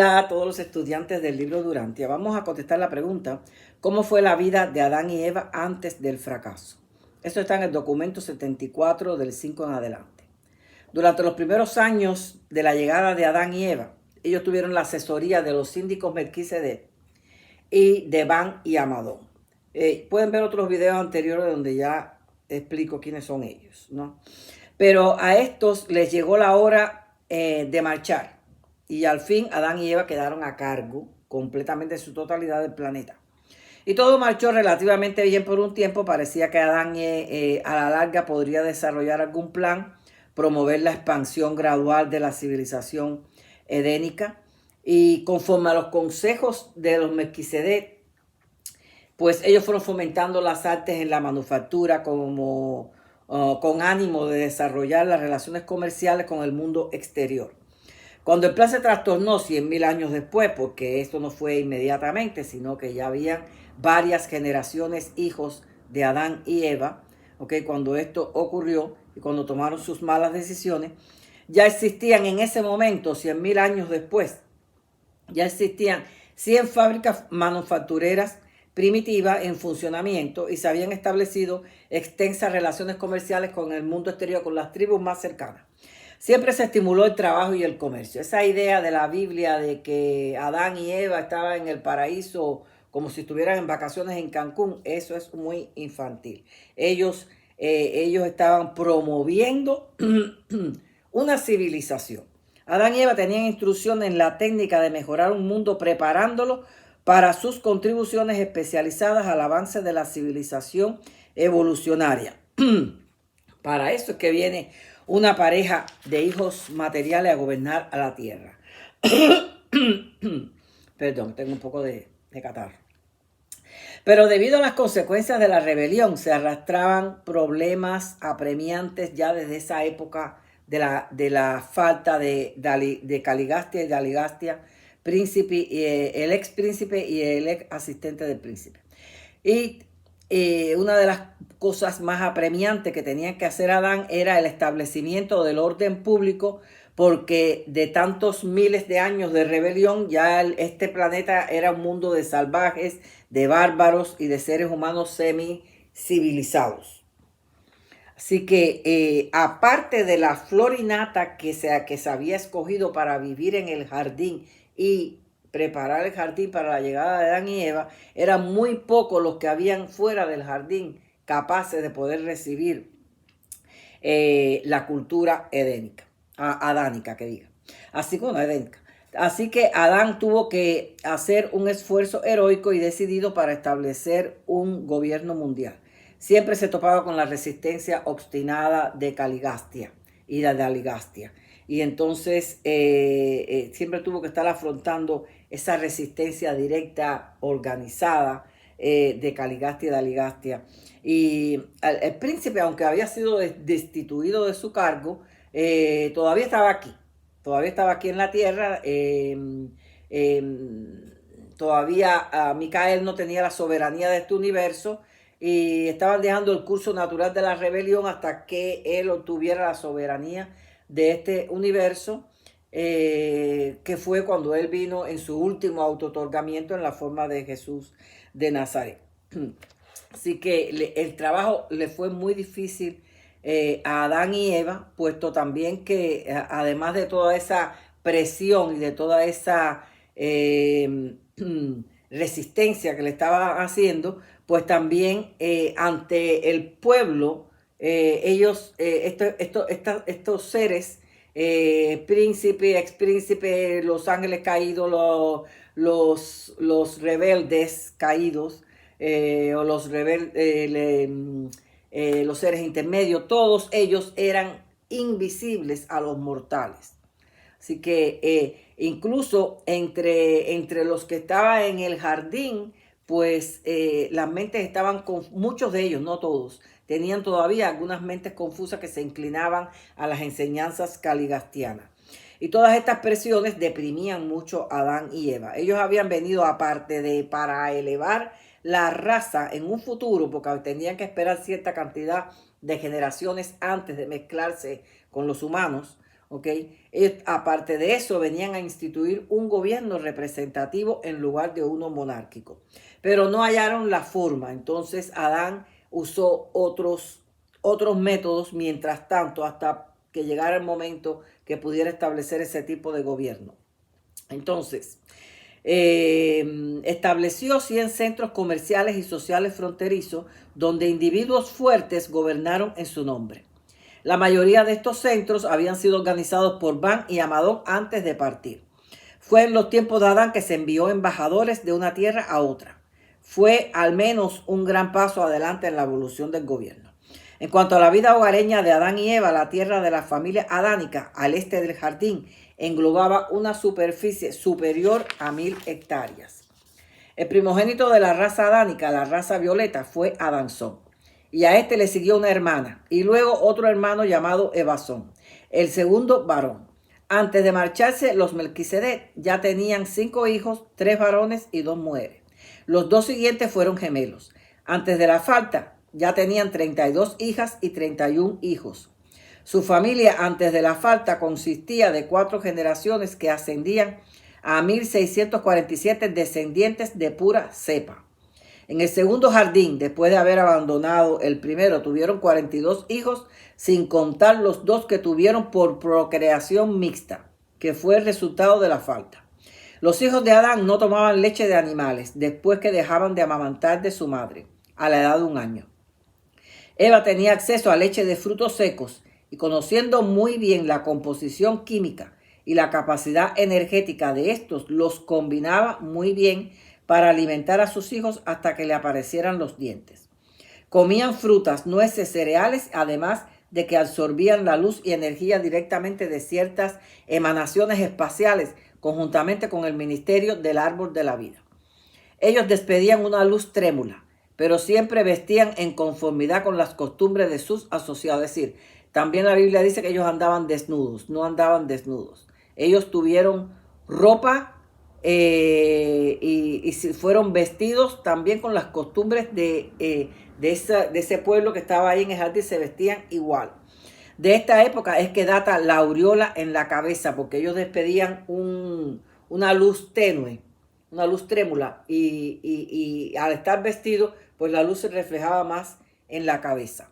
Hola a todos los estudiantes del libro Durantia. Vamos a contestar la pregunta: ¿cómo fue la vida de Adán y Eva antes del fracaso? Esto está en el documento 74 del 5 en adelante. Durante los primeros años de la llegada de Adán y Eva, ellos tuvieron la asesoría de los síndicos Melquisedec y de Ban y Amadón. Pueden ver otros videos anteriores donde ya explico quiénes son ellos, ¿no? Pero a estos les llegó la hora de marchar. Y al fin Adán y Eva quedaron a cargo completamente de su totalidad del planeta. Y todo marchó relativamente bien por un tiempo. Parecía que Adán a la larga podría desarrollar algún plan, promover la expansión gradual de la civilización edénica. Y conforme a los consejos de los Melquisedec, pues ellos fueron fomentando las artes en la manufactura como con ánimo de desarrollar las relaciones comerciales con el mundo exterior. Cuando el plan se trastornó 100.000 años después, porque esto no fue inmediatamente, sino que ya habían varias generaciones hijos de Adán y Eva, ¿okay? Cuando esto ocurrió y cuando tomaron sus malas decisiones, ya existían en ese momento, 100.000 años después, ya existían 100 fábricas manufactureras primitivas en funcionamiento y se habían establecido extensas relaciones comerciales con el mundo exterior, con las tribus más cercanas. Siempre se estimuló el trabajo y el comercio. Esa idea de la Biblia de que Adán y Eva estaban en el paraíso como si estuvieran en vacaciones en Cancún, eso es muy infantil. Ellos estaban promoviendo una civilización. Adán y Eva tenían instrucción en la técnica de mejorar un mundo, preparándolo para sus contribuciones especializadas al avance de la civilización evolucionaria. Para eso es que viene una pareja de hijos materiales a gobernar a la tierra. Perdón, tengo un poco de catarro. Pero debido a las consecuencias de la rebelión, se arrastraban problemas apremiantes ya desde esa época de la falta de Caligastia y Daligastia, príncipe, el ex príncipe y el ex asistente del príncipe. Y una de las cosas más apremiantes que tenía que hacer Adán era el establecimiento del orden público, porque de tantos miles de años de rebelión, ya este planeta era un mundo de salvajes, de bárbaros y de seres humanos semi-civilizados. Así que aparte de la flor innata que se había escogido para vivir en el jardín y preparar el jardín para la llegada de Adán y Eva, eran muy pocos los que habían fuera del jardín capaces de poder recibir la cultura edénica, adánica que diga. Así como edénica. Así que Adán tuvo que hacer un esfuerzo heroico y decidido para establecer un gobierno mundial. Siempre se topaba con la resistencia obstinada de Caligastia y de Daligastia. Y entonces siempre tuvo que estar afrontando esa resistencia directa, organizada, de Caligastia y Daligastia. Y el príncipe, aunque había sido destituido de su cargo, todavía estaba aquí. Todavía estaba aquí en la tierra. Todavía Micael no tenía la soberanía de este universo y estaban dejando el curso natural de la rebelión hasta que él obtuviera la soberanía de este universo, que fue cuando él vino en su último auto-otorgamiento en la forma de Jesús de Nazaret. Así que el trabajo le fue muy difícil a Adán y Eva, puesto también que además de toda esa presión y de toda esa resistencia que le estaba haciendo, pues también ante el pueblo, estos seres, príncipe, expríncipe, los ángeles caídos, los rebeldes caídos, o los seres intermedios, todos ellos eran invisibles a los mortales. Así que incluso entre los que estaban en el jardín, pues las mentes estaban con muchos de ellos, no todos, tenían todavía algunas mentes confusas que se inclinaban a las enseñanzas caligastianas. Y todas estas presiones deprimían mucho a Adán y Eva. Ellos habían venido aparte de para elevar la raza en un futuro, porque tenían que esperar cierta cantidad de generaciones antes de mezclarse con los humanos, ¿ok? Ellos, aparte de eso, venían a instituir un gobierno representativo en lugar de uno monárquico. Pero no hallaron la forma. Entonces Adán usó otros métodos mientras tanto, hasta que llegara el momento que pudiera establecer ese tipo de gobierno. Entonces, estableció 100 centros comerciales y sociales fronterizos donde individuos fuertes gobernaron en su nombre. La mayoría de estos centros habían sido organizados por Ban y Amadón antes de partir. Fue en los tiempos de Adán que se envió embajadores de una tierra a otra. Fue al menos un gran paso adelante en la evolución del gobierno. En cuanto a la vida hogareña de Adán y Eva, la tierra de la familia adánica al este del jardín englobaba una superficie superior a 1000 hectáreas. El primogénito de la raza adánica, la raza violeta, fue Adansón. Y a este le siguió una hermana y luego otro hermano llamado Evasón, el segundo varón. Antes de marcharse, los Melquisedec ya tenían 5 hijos, 3 varones y 2 mujeres. Los 2 siguientes fueron gemelos. Antes de la falta, ya tenían 32 hijas y 31 hijos. Su familia antes de la falta consistía de 4 generaciones que ascendían a 1647 descendientes de pura cepa. En el segundo jardín, después de haber abandonado el primero, tuvieron 42 hijos, sin contar los 2 que tuvieron por procreación mixta, que fue el resultado de la falta. Los hijos de Adán no tomaban leche de animales después que dejaban de amamantar de su madre, a la edad de 1 año. Eva tenía acceso a leche de frutos secos y, conociendo muy bien la composición química y la capacidad energética de estos, los combinaba muy bien para alimentar a sus hijos hasta que le aparecieran los dientes. Comían frutas, nueces, cereales, además de que absorbían la luz y energía directamente de ciertas emanaciones espaciales, conjuntamente con el ministerio del árbol de la vida. Ellos despedían una luz trémula, pero siempre vestían en conformidad con las costumbres de sus asociados. Es decir, también la Biblia dice que ellos andaban desnudos, no andaban desnudos. Ellos tuvieron ropa y fueron vestidos también con las costumbres de ese pueblo que estaba ahí en el jardín, se vestían igual. De esta época es que data la aureola en la cabeza, porque ellos despedían una luz tenue, una luz trémula, y al estar vestidos, pues la luz se reflejaba más en la cabeza.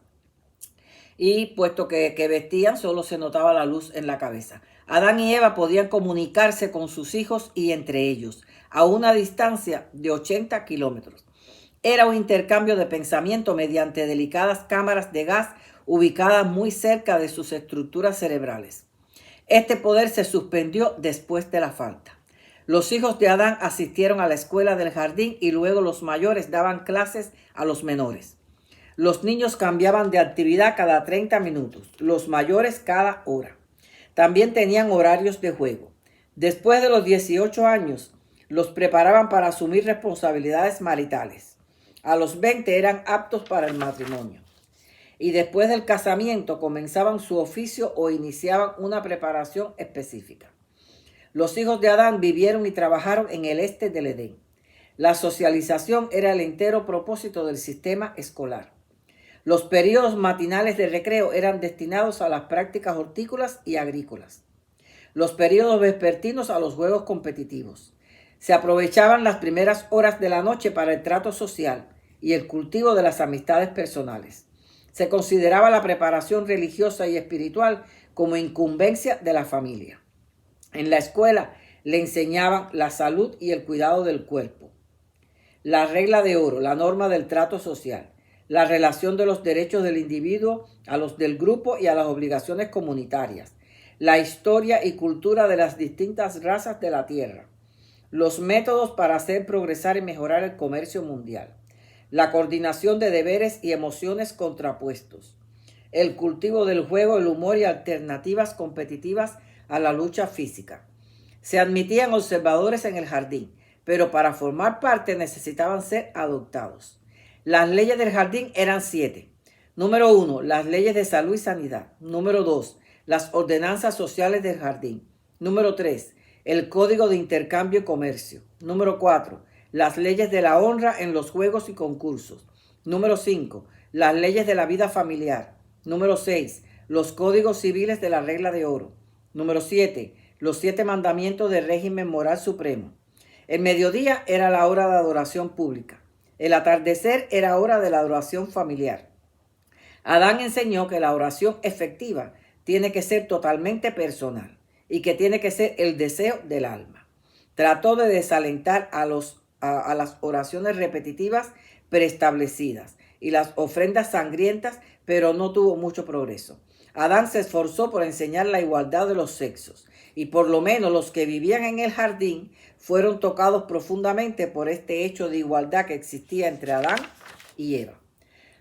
Y puesto que vestían, solo se notaba la luz en la cabeza. Adán y Eva podían comunicarse con sus hijos y entre ellos a una distancia de 80 kilómetros. Era un intercambio de pensamiento mediante delicadas cámaras de gas ubicadas muy cerca de sus estructuras cerebrales. Este poder se suspendió después de la falta. Los hijos de Adán asistieron a la escuela del jardín y luego los mayores daban clases a los menores. Los niños cambiaban de actividad cada 30 minutos, los mayores cada hora. También tenían horarios de juego. Después de los 18 años, los preparaban para asumir responsabilidades maritales. A los 20 eran aptos para el matrimonio. Y después del casamiento comenzaban su oficio o iniciaban una preparación específica. Los hijos de Adán vivieron y trabajaron en el este del Edén. La socialización era el entero propósito del sistema escolar. Los periodos matinales de recreo eran destinados a las prácticas hortícolas y agrícolas. Los periodos vespertinos a los juegos competitivos. Se aprovechaban las primeras horas de la noche para el trato social y el cultivo de las amistades personales. Se consideraba la preparación religiosa y espiritual como incumbencia de la familia. En la escuela le enseñaban la salud y el cuidado del cuerpo, la regla de oro, la norma del trato social, la relación de los derechos del individuo a los del grupo y a las obligaciones comunitarias, la historia y cultura de las distintas razas de la tierra, los métodos para hacer progresar y mejorar el comercio mundial, la coordinación de deberes y emociones contrapuestos, el cultivo del juego, el humor y alternativas competitivas a la lucha física. Se admitían observadores en el jardín, pero para formar parte necesitaban ser adoptados. Las leyes del jardín eran 7. Número 1, las leyes de salud y sanidad. Número 2, las ordenanzas sociales del jardín. Número 3, el código de intercambio y comercio. Número 4, las leyes de la honra en los juegos y concursos. Número 5, las leyes de la vida familiar. Número 6, los códigos civiles de la regla de oro. Número 7. Los 7 mandamientos del régimen moral supremo. El mediodía era la hora de adoración pública. El atardecer era hora de la adoración familiar. Adán enseñó que la oración efectiva tiene que ser totalmente personal y que tiene que ser el deseo del alma. Trató de desalentar a las oraciones repetitivas preestablecidas y las ofrendas sangrientas, pero no tuvo mucho progreso. Adán se esforzó por enseñar la igualdad de los sexos y por lo menos los que vivían en el jardín fueron tocados profundamente por este hecho de igualdad que existía entre Adán y Eva.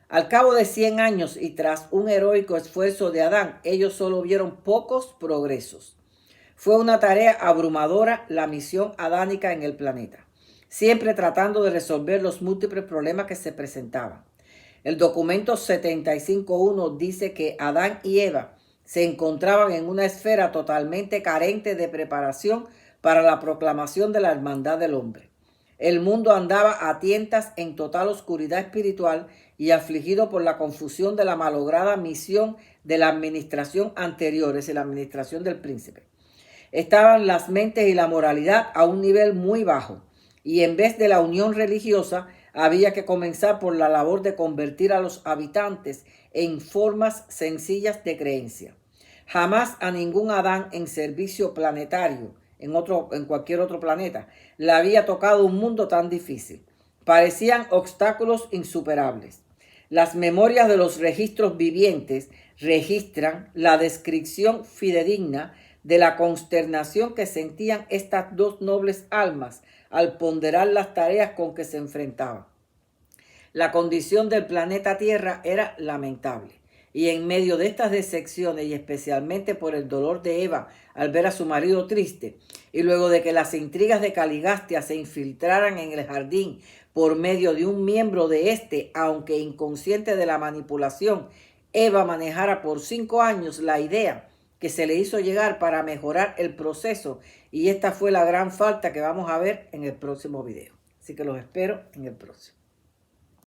Al cabo de 100 años y tras un heroico esfuerzo de Adán, ellos solo vieron pocos progresos. Fue una tarea abrumadora la misión adánica en el planeta, siempre tratando de resolver los múltiples problemas que se presentaban. El documento 75.1 dice que Adán y Eva se encontraban en una esfera totalmente carente de preparación para la proclamación de la hermandad del hombre. El mundo andaba a tientas en total oscuridad espiritual y afligido por la confusión de la malograda misión de la administración anterior, es la administración del príncipe. Estaban las mentes y la moralidad a un nivel muy bajo, y en vez de la unión religiosa, había que comenzar por la labor de convertir a los habitantes en formas sencillas de creencia. Jamás a ningún Adán en servicio planetario, en cualquier otro planeta, le había tocado un mundo tan difícil. Parecían obstáculos insuperables. Las memorias de los registros vivientes registran la descripción fidedigna de la consternación que sentían estas dos nobles almas al ponderar las tareas con que se enfrentaban. La condición del planeta Tierra era lamentable, y en medio de estas decepciones, y especialmente por el dolor de Eva al ver a su marido triste, y luego de que las intrigas de Caligastia se infiltraran en el jardín por medio de un miembro de este, aunque inconsciente de la manipulación, Eva manejara por 5 años la idea que se le hizo llegar para mejorar el proceso, y esta fue la gran falta que vamos a ver en el próximo video. Así que los espero en el próximo.